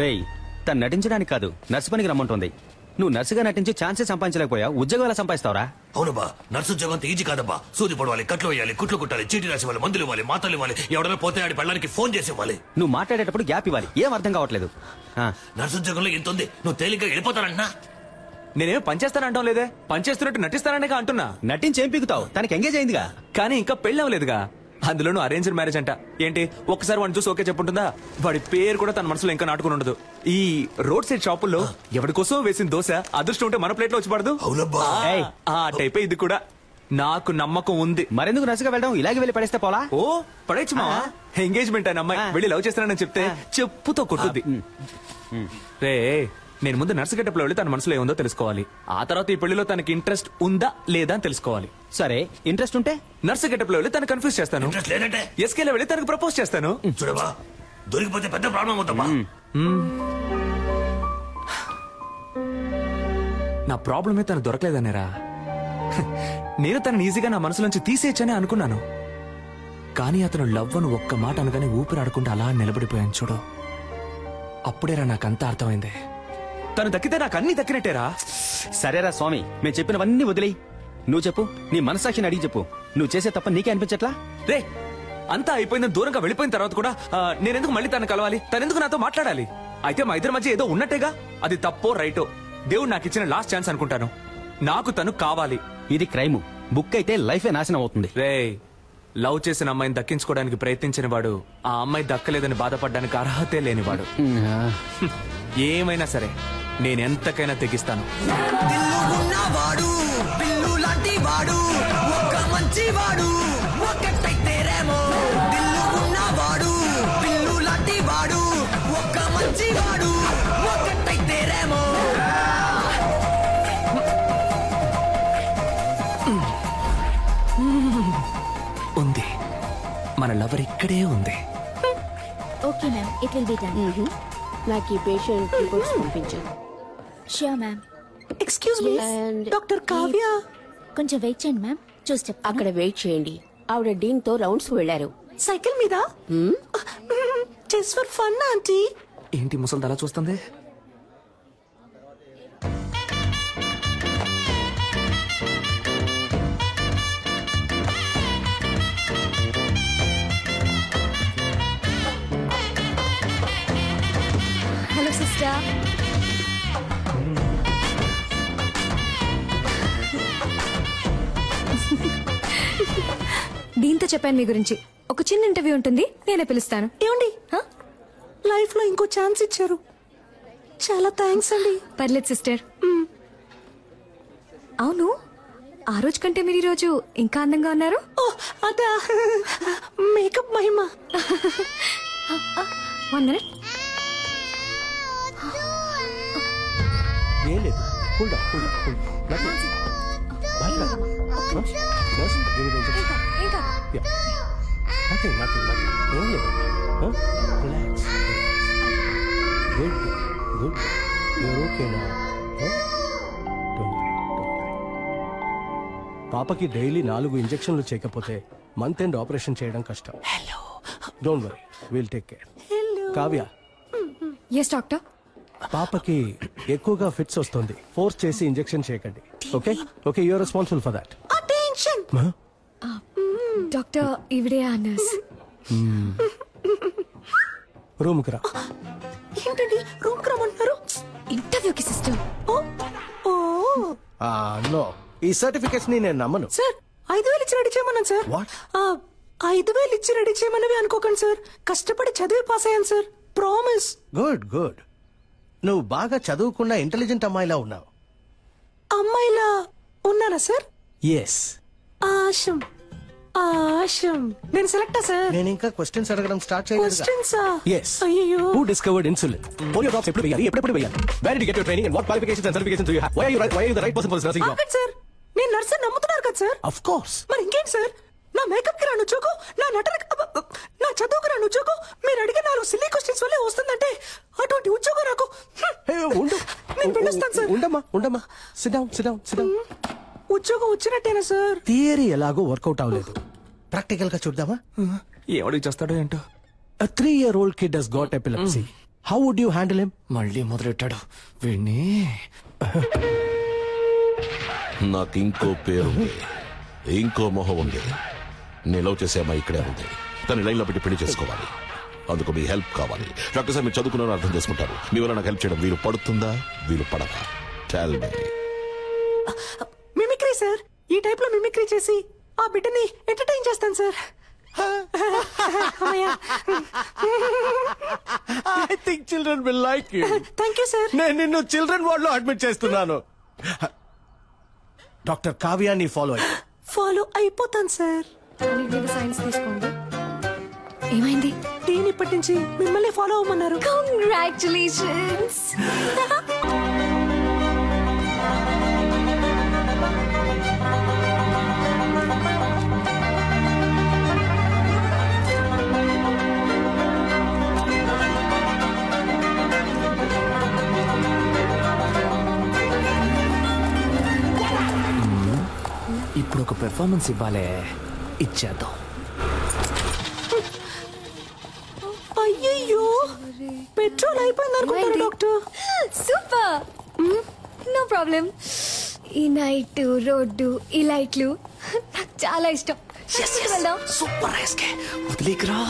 రేయ్, తను నటించడానికి కాదు నర్సు పనికి రమ్మంటుంది. నువ్వు నర్సుగా నటించి ఛాన్సే సంపాదించలేకపోయా, ఉద్యోగం ఎలా సంపాదిస్తావరా? అవునబ్బా, నర్సు ఉద్యోగం అంత ఈజీ కాదబ్బా. సూది పడవాలి, కట్లు వేయాలి, కుట్లు కుట్టాలి, చీటీ రాసి ఇవ్వాలి, మందులు ఇవ్వాలి, మాతలు ఇవ్వాలి, ఎవడైనా పోతే ఆడి పెళ్ళడానికి ఫోన్ చేసి ఇవ్వాలి. నువ్వు మాట్లాడేటప్పుడు గ్యాప్ ఇవ్వాలి. ఏం అర్థం కావట్లేదు. నర్సు ఉద్యోగంలో ఎంత ఉంది, నువ్వు తేలిగ్గా వెళ్ళిపోతానంటున్నా. నేనేమో పనిచేస్తానంటాం లేదే, పనిచేస్తున్నట్టు నటిస్తాననే అంటున్నా. నటించి ఏం పీకుతావు? తనకి ఎంగేజ్ అయిందిగా. కానీ ఇంకా పెళ్ళవలేదుగా. అందులోనూ అరేంజ్డ్ మ్యారేజ్ అంట. ఏంటి ఒక్కసారి వాడిని చూసి ఓకే చెప్పుంటుందా? వాడి పేరు కూడా తన మనసులో ఇంకా నాటుకుని ఉండదు. ఈ రోడ్ సైడ్ షాపుల్లో ఎవరి కోసం వేసిన దోశ అదృష్టం ఉంటే మన ప్లేట్ లో వచ్చి పడదు. ఆ టైప్ ఇది కూడా. నాకు నమ్మకం ఉంది. మరెందుకు నర్సుగా వెళ్ళడం? ఇలాగే వెళ్ళి పడేస్తే పోలా? ఓ పడేచ్చు మా. ఎంగేజ్మెంట్ అయిన అమ్మాయి వెళ్ళి లవ్ చేస్తానని చెప్తే చెప్పుతో కొట్టుద్ది. రే, నేను ముందు నర్సు గెటప్ లో వెళ్ళి తన మనసులో ఏముందో తెలుసుకోవాలి. ఆ తర్వాత ఈ పెళ్లిలో తనకి ఇంట్రెస్ట్ ఉందా లేదా అని తెలుసుకోవాలి. సరే, ఇంట్రెస్ట్ ఉంటే నర్సు గెటప్ లో వెళ్ళి తను కన్ఫ్యూజ్ చేస్తాను. ఎస్కే లో వెళ్ళి తనకు ప్రపోజ్ చేస్తాను. చూడవా, దొరికిపోతే పెద్ద ప్రాబ్లం అవుతామా? నా ప్రాబ్లమే తను దొరకలేదనేరా. నేను తనని ఈజీగా నా మనసులోంచి తీసేయచ్చని అనుకున్నాను. కానీ అతను లవ్ అని ఒక్క మాట అనగానే ఊపిరాడకుండా అలా నిలబడిపోయాను చూడు. అప్పుడేరా నాకంతా అర్థమైంది. తను దక్కితే నాకు అన్ని దక్కినట్టేరా. సరేరా స్వామి, మేము చెప్పినవన్నీ వదిలేయి. నువ్వు చెప్పు, నీ మనసాక్షిని అడిగి చెప్పు. నువ్వు చేసే తప్ప నీకే అనిపించట్లా? రే, అంతా అయిపోయిందని దూరంగా వెళ్ళిపోయిన తర్వాత కూడా నేనెందుకు మళ్ళీ తను కలవాలి? తనెందుకు నాతో మాట్లాడాలి? అయితే మా ఇద్దరి మధ్య ఏదో ఉన్నట్టేగా. అది తప్పో రైటో దేవుడు నాకు ఇచ్చిన లాస్ట్ ఛాన్స్ అనుకుంటాను. నాకు తను కావాలి. ఇది క్రైమ్. బుక్ అయితే లైఫే నాశనం అవుతుంది. రే, లవ్ చేసిన అమ్మాయిని దక్కించుకోవడానికి ప్రయత్నించిన వాడు ఆ అమ్మాయి దక్కలేదని బాధపడడానికి అర్హతే లేనివాడు. ఏమైనా సరే నేనెంతకైనా తెగిస్తాను. ఉంది, మన లవర్ ఇక్కడే ఉంది. Okay ma'am, it will be done. నాకు ఈ పేషెంట్ రిపోర్ట్స్ పంపించాను. Sure ma'am. Excuse me, doctor Kavya. కొంచెం వెయిట్ చేయండి మ్యామ్, చూసి చెప్తాను. అక్కడ వెయిట్ చేయండి. ఆవిడ డీన్ తో రౌండ్స్ వెళ్లారు. సైకిల్ మీద. Just for fun aunty. ఏంటి ముసలి అలా చూస్తుంది? Hello sister. దీంతో చెప్పాను మీ గురించి. ఒక చిన్న ఇంటర్వ్యూ ఉంటుంది, నేనే పిలుస్తాను. ఏమండి, లైఫ్ లో ఇంకో ఛాన్స్ ఇచ్చారు. చాలా థ్యాంక్స్ అండి. పర్లేదు సిస్టర్. అవును, ఆ రోజు కంటే మీరు ఈ రోజు ఇంకా అందంగా ఉన్నారు. అదా మేకప్ మహిమ. 1 minute. ఏం లేదు, కూల్ డౌన్. ఏం లేదు, రిలాక్స్. గుడ్ గుడ్, యూర్ ఓకేనా? పాపకి డైలీ 4 ఇంజెక్షన్లు చేయకపోతే మంత్ ఎండ్ ఆపరేషన్ చేయడం కష్టం. Don't worry, will take care. Kavya. Yes doctor. పాపకి ఎక్కువగా ఫిట్స్ వస్తుంది, ఫోర్స్ చేసి ఇంజెక్షన్ చేయకండి. Okay okay, you are responsible for that. Attention. Doctor, ఇవిడే ఆ నర్స్. రూమ్ కి రా. ఏంటండి రూమ్ కి రమ్మంటారు? ఇంటర్వ్యూకి సిస్టర్. నో, ఈ సర్టిఫికెట్స్ ని నేను నమ్మను. సార్ 5,000 ఇచ్చి రెడీ చేయమన్నాను సార్. 5,000 ఇచ్చి రెడీ చేయమన్నవి అనుకోకండి సార్. కష్టపడి చదివి పాస్ అయ్యాను సార్, ప్రామిస్. Good good. నువ్వు బాగా చదువుకున్న ఇంటెలిజెంట్ అమ్మాయిలా ఉన్నావు. అమ్మాయిలా ఉన్నానా సార్? ఎస్. ఆశం ఆశం. నేను సెలెక్టా సార్? నేను ఇంకా క్వశ్చన్స్ అడగడం స్టార్ట్ చేయలేదు. క్వశ్చన్సా? yes. అయ్యో. Who discovered insulin? Polio drops ఎప్పుడు వేయాలి, ఎప్పుడు వేయాలి? Where did you get your training and what qualifications and certifications do you have? Why are you the right person for this nursing job? ఆగండి sir, నేను nurse నమ్ముతున్నారు కదా sir? Of course. మరి ఇంకేంటి సార్? నా మేకప్ కి రాను ఉద్యోగం, నా నటనకి, నా చదువుకు రాను ఉద్యోగం, మీరు అడిగే 4 సిల్లీ క్వశ్చన్స్ వల్లే వస్తుందంటే అటువంటి ఉద్యోగం నాకు. నేను పిలుస్తాను సార్. ఉండమ్మా. Sit down. ఉద్యోగం వచ్చినట్టేనా సార్? థియరీ ఎలాగో వర్కౌట్ అవ్వలేదు, ప్రాక్టికల్ గా చూద్దామా? ఏమడికి చేస్తాడో ఏంటో. A 3-year-old kid has got epilepsy. How would you handle him? మళ్ళీ మొదలెట్టాడు వీడిని. నాకు ఇంకో పేరుంది, ఇంకో మొహం ఉంది. నేను లవ్ చేసే అమ్మాయి ఇక్కడే ఉంది, కానీ లైన్లో పెట్టి పెళ్లి చేసుకోవాలి. అందుకు మీ హెల్ప్ కావాలి. డాక్టర్ సార్, మీరు చదువుకున్నారని అర్థం చేసుకుంటారు. మీ వల్ల నాకు హెల్ప్ చేయడం వీలు పడుతుందా, వీలు పడదా? Tell me. Mimicry sir. ఈ టైప్ లో మిమిక్రీ చేసి ఆ బిడ్డని ఎంటర్టైన్ చేస్తాను sir. I think children will like you. Thank you sir. నేను నిన్ను చిల్డ్రన్ వార్డ్ లో అడ్మిట్ చేస్తున్నాను. డాక్టర్ కావ్యాని ఫాలో అయిపోతాను సార్. సైన్స్ తీసుకోండి. ఏమైంది? టీని ఇప్పటి నుంచి మిమ్మల్ని ఫాలో అవ్వమన్నారు. కంగ్రాచులేషన్స్. ఇప్పుడు ఒక పెర్ఫార్మెన్స్ ఇవ్వాలే, ఇచ్చేద్దాం. అయ్యయ్యో, పెట్రోల్ అయిపోయింది అనుకుంటారు డాక్టర్. Super, no problem. ఈ నైట్ రోడ్డు, ఈ లైట్లు నాకు చాలా ఇష్టం. వెళ్దాం. సూపర్ వదిలేకరా.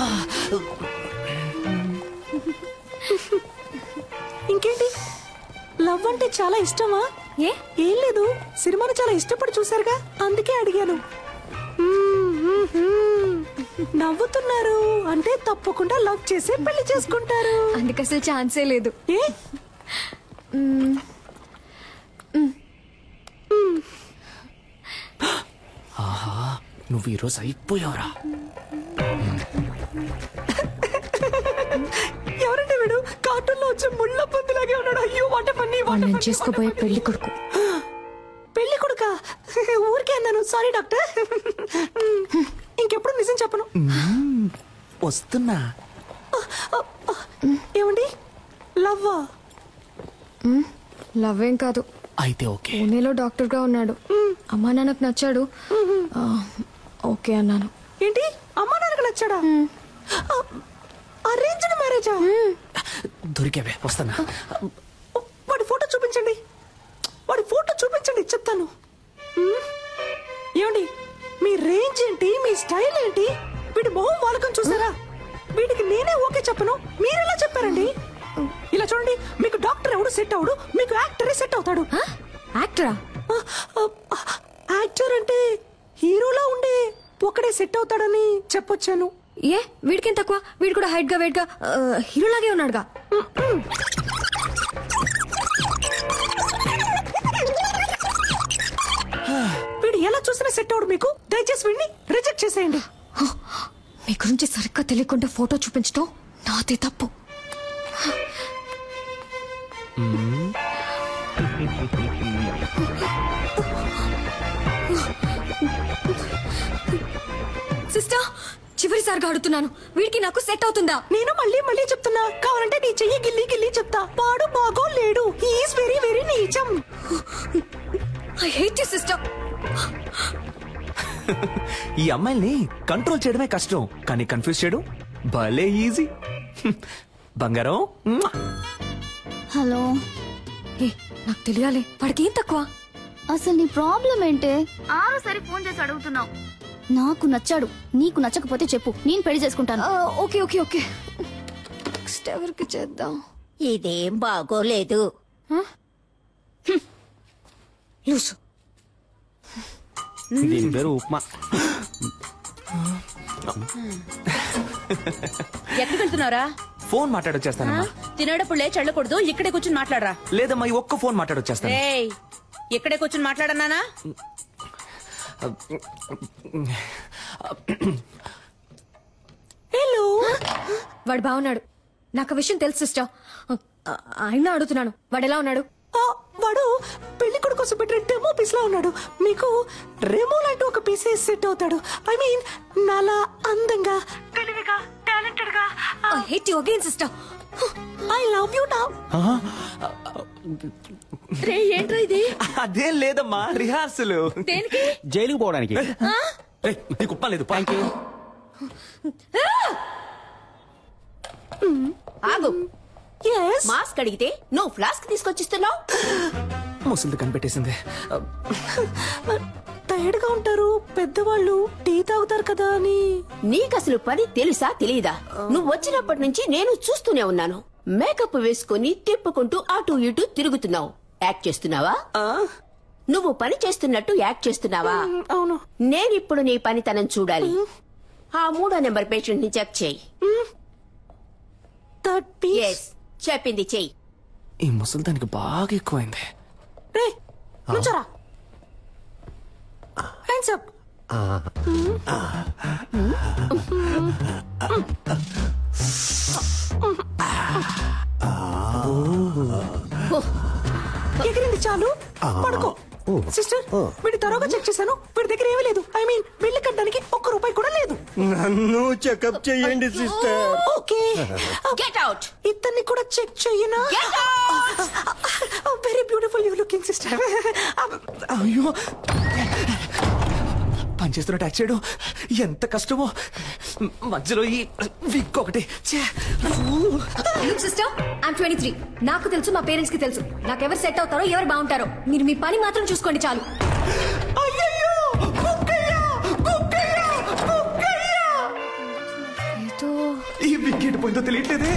ఇంకేంటి, లవ్ అంటే చాలా ఇష్టమా? ఏం లేదు, సినిమాని చాలా ఇష్టపడి చూసారుగా, అందుకే అడిగాను. నవ్వుతున్నారు అంటే తప్పకుండా లవ్ చేసి పెళ్లి చేసుకుంటారు. అందుకు అసలు ఛాన్సే లేదు. ఆహా, నువ్వు ఈరోజు అయిపోయావురా. ఎవరంటే వీడు? కార్టూన్ లో వచ్చే ముళ్ళ పొందులాగే ఉన్నాడు. అయ్యో, వాట పని. నేను చేసుకోబోయే పెళ్లి కొడుకు. పెళ్లి కొడుకా? ఊరికే అన్నాను, సారీ డాక్టర్. ఇంకెప్పుడు నిజం చెప్పను. వస్తున్నా. ఏమండి, లవ్వా? లవ్ ఏం కాదు. అయితే ఓకే. పూణేలో డాక్టర్ గా ఉన్నాడు. అమ్మా నాన్నకు నచ్చాడు. ఓకే అన్నాను. ఏంటి, అమ్మా నాన్నకు నచ్చాడా? అరేంజ్డ్ మ్యారేజా? దొరికేవే, వస్తానా. వాడి ఫోటో చూపించండి, వాడి ఫోటో చూపించండి, చెప్తాను. ఏమండి, మీ రేంజ్ ఏంటి, మీ స్టైల్ ఏంటి? వీడి మొహం వాలకం చూసారా? వీడికి నేనే ఓకే చెప్పను, మీరెలా చెప్పారండి? ఇలా చూడండి, మీకు డాక్టర్ ఎవడు సెట్ అవడు, మీకు యాక్టరే సెట్ అవుతాడు. యాక్టరా? యాక్టర్ అంటే హీరోలా ఉండే ఒకడే సెట్ అవుతాడని చెప్పొచ్చాను. ఏ, వీడికేం తక్కువ? వీడు కూడా హైట్ గా వెయిట్ గా హీరోలాగే ఉన్నాడుగా. వీడు ఎలా చూసినా సెట్ అవడు మీకు. దయచేసి వీడిని రిజెక్ట్ చేసేయండి. మీ గురించి సరిగ్గా తెలియకుండా ఫోటో చూపించడం నాదే తప్పు. సిస్టర్, చివరిసారిగా అడుగుతున్నాను, వీడికి నాకు సెట్ అవుతుందా? నేను మళ్ళీ మళ్ళీ చెప్తున్నా, కావాలంటే నీ చెయ్యి గిల్లి గిల్లి చెప్తా. పాడు బాగో లేడు, హీఈస్ వెరీ వెరీ నీచం. I hate you sister. ఈ అమ్మాయిల్ని కంట్రోల్ చేయడమే కష్టం, కానీ కన్ఫ్యూజ్ చేయడం భలే ఈజీ. బంగారం. హలో. ఏ, నాకు తెలియాలి, వాడికి ఏం తక్కువ? అసలు నీ ప్రాబ్లం ఏంటే? ఆరోసారి ఫోన్ చేసి అడుగుతున్నావు. నాకు నచ్చాడు, నీకు నచ్చకపోతే చెప్పు, నేను పెళ్లి చేసుకుంటాను. Okay okay okay. నెక్స్ట్ ఎవరికి చేద్దాం? ఇదేం బాగోలేదు. లూసు. దీని పేరు ఉప్మా. ఎక్కడికి వెళ్తున్నారా? ఫోన్ మాట్లాడొచ్చేస్తానమ్మా. తినేటప్పుడు లేచి వెళ్ళకూడదు, ఇక్కడే కూర్చొని మాట్లాడరా. లేదమ్మా, ఈ ఒక్క ఫోన్ మాట్లాడొచ్చేస్తాను. ఇక్కడే కూర్చొని మాట్లాడన్నానా? హలో. వాడు బాగున్నాడు, నాకు విషయం తెలుసు సిస్టర్. ఆయన అడుగుతున్నాను, వాడు ఎలా ఉన్నాడు? వాడు పెళ్లి కొడుకు కోసం పెట్టిన డెమో పీస్ లా ఉన్నాడు. మీకు రెమో లాంటి ఒక పీసే సెట్ అవుతాడు. ఐ మీన్, నాలా అందంగా, తెలివిగా, టాలెంటెడ్ గా. I hate you again sister. I love you now. రే, ఏంట్రా ఇది? అదేం లేదమ్మా, రిహార్సల్. దేనికి? జైలుకు పోవడానికి. నీకు ఉప్ప లేదు. థ్యాంక్ ఆగు. Yes. మాస్క్ అడిగితే నువ్వు ఫ్లాస్క్ తీసుకొచ్చిస్తున్నావు. ముసలిది కనిపెట్టేసింది. టైర్డ్ గా ఉంటారు పెద్దవాళ్ళు, టీ తాగుతారు కదా అని. నీకసలు పని తెలుసా తెలీదా? నువ్వు వచ్చినప్పటి నుంచి నేను చూస్తూనే ఉన్నాను. మేకప్ వేసుకుని తిప్పుకుంటూ అటు ఇటు తిరుగుతున్నావు. యాక్ట్ చేస్తున్నావా? నువ్వు పని చేస్తున్నట్టు యాక్ట్ చేస్తున్నావా? అవును. నేనిప్పుడు నీ పనితనం చూడాలి. ఆ 3వ నెంబర్ పేషెంట్ ని చెక్ చేయి. 30. ఎస్, చెప్పింది చెయ్యి. ఈ ముసలి దానికి బాగా ఎక్కువైంది. రే నుంచోరా. Hands up. ఎగిరింది చాలు, పడుకో. సిస్టర్, వీడి తరోగా చెక్ చేశాను. వీడి దగ్గర ఏమీ లేదు. ఐ మీన్ బిల్లు కట్టడానికి ₹1 కూడా లేదు. నన్ను చెకప్ చేయండి సిస్టర్. Okay, get out. ఇతన్ని కూడా చెక్ చెయ్యనా? Get out. Very beautiful you looking sister. అయ్యో, పనిచేస్తున్న ట్యాక్స్ చేయడం ఎంత కష్టమో. మధ్యలో ఈ విక్ ఒకటి. Sister, I'm 23. నాకు తెలుసు, మా పేరెంట్స్ కి తెలుసు నాకెవరు సెట్ అవుతారో, ఎవరు బాగుంటారో. మీరు మీ పని మాత్రం చూసుకోండి చాలు. ఈ విక్ ఎటు పోయిందో తెలియట్లేదే.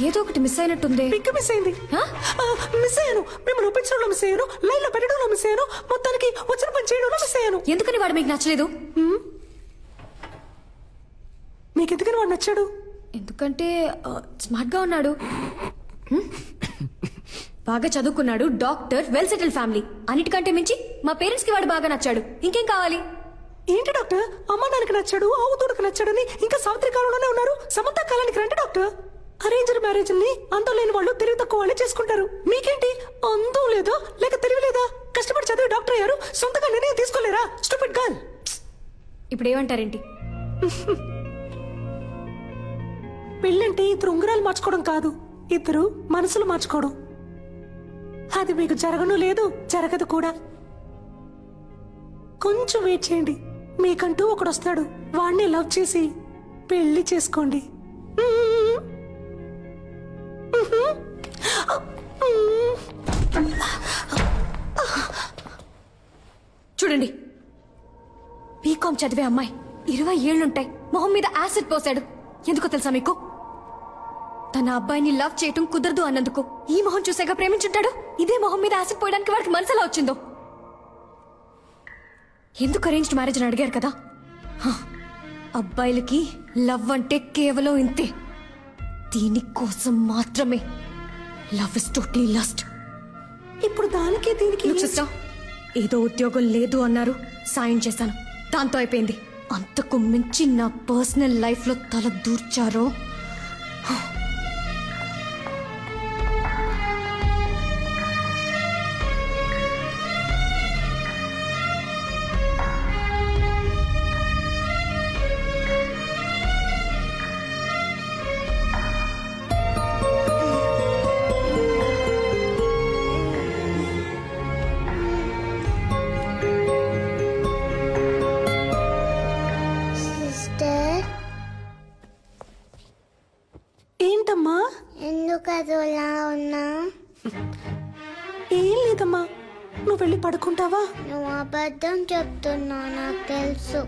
ఏదో ఒకటి మిస్ అయినట్టుంది. ఇంకా మిస్ అయింది. మిస్ అయ్యాను. మిమ్మల్ని ఒప్పించడంలో మిస్ అయ్యాను, లైన్ లో పెట్టడంలో మిస్ అయ్యాను, మొత్తానికి వచ్చిన పని చేయడంలో మిస్ అయ్యాను. ఎందుకని వాడు మీకు నచ్చలేదు? మీకు ఎందుకని వాడు నచ్చాడు? ఎందుకంటే స్మార్ట్ గా ఉన్నాడు, బాగా చదువుకున్నాడు, డాక్టర్, వెల్ సెటిల్ ఫ్యామిలీ. అన్నిటికంటే మించి మా పేరెంట్స్ కి వాడు బాగా నచ్చాడు. ఇంకేం కావాలి? ఏంటి డాక్టర్, అమ్మ నాన్నకి నచ్చాడు, ఆవు దూడకు నచ్చాడని ఇంకా సావిత్రి కాలంలోనే ఉన్నారు. సమంత కాలానికి రండి డాక్టర్. అరేంజ్డ్ మ్యారేజ్ ని అందం లేని వాళ్ళు తెలివి తక్కువ వాళ్ళే చేసుకుంటారు. మీకేంటి అందం లేదా లేక తెలివి లేదా? కష్టపడి చదివి డాక్టర్ అయ్యారు, సొంతగా నిర్ణయం తీసుకోలేరా? Stupid girl. ఇప్పుడు ఏమంటారేంటి? పెళ్ళంటే ఇద్దరు ఉంగరాలు మార్చుకోవడం కాదు, ఇద్దరు మనసులు మార్చుకోవడం. అది మీకు జరగను లేదు, జరగదు కూడా. కొంచెం వెయిట్ చేయండి, మీకంటూ ఒకడు వస్తాడు. వాడిని లవ్ చేసి పెళ్లి చేసుకోండి. చూడండి, బీకాం చదివే అమ్మాయి, 20 ఏళ్లుంటాయి, మొహం మీద యాసిడ్ పోసాడు. ఎందుకో తెలుసా మీకు? తన అబ్బాయిని లవ్ చేయటం కుదరదు అన్నందుకు. ఈ మొహం చూసాక ప్రేమించుంటాడు. ఇదే మొహం మీద యాసిడ్ పోయడానికి వాడికి మనసులా వచ్చిందో. ఎందుకు అరేంజ్డ్ మ్యారేజ్ అని అడిగారు కదా? అబ్బాయిలకి లవ్ అంటే కేవలం ఇంతే. దీనికోసం మాత్రమే. Love is totally lust. ఇప్పుడు దానికి దీనికి ఏదో ఉద్యోగం లేదు అన్నారు, సాయం చేశాను, దాంతో అయిపోయింది. అంతకు మించి నా పర్సనల్ లైఫ్ లో తల దూర్చారో. ఏంటమ్మా, ఎందుకు అదోలా ఉన్నా? ఏం లేదమ్మా, నువ్వు వెళ్ళి పడుకుంటావా? నువ్వు అబద్ధం చెప్తున్నావు, నాకు తెలుసు.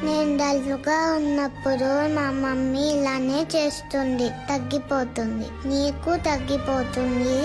నేను డల్లుగా ఉన్నప్పుడు మా మమ్మీ ఇలానే చేస్తుంది, తగ్గిపోతుంది. నీకు తగ్గిపోతుంది.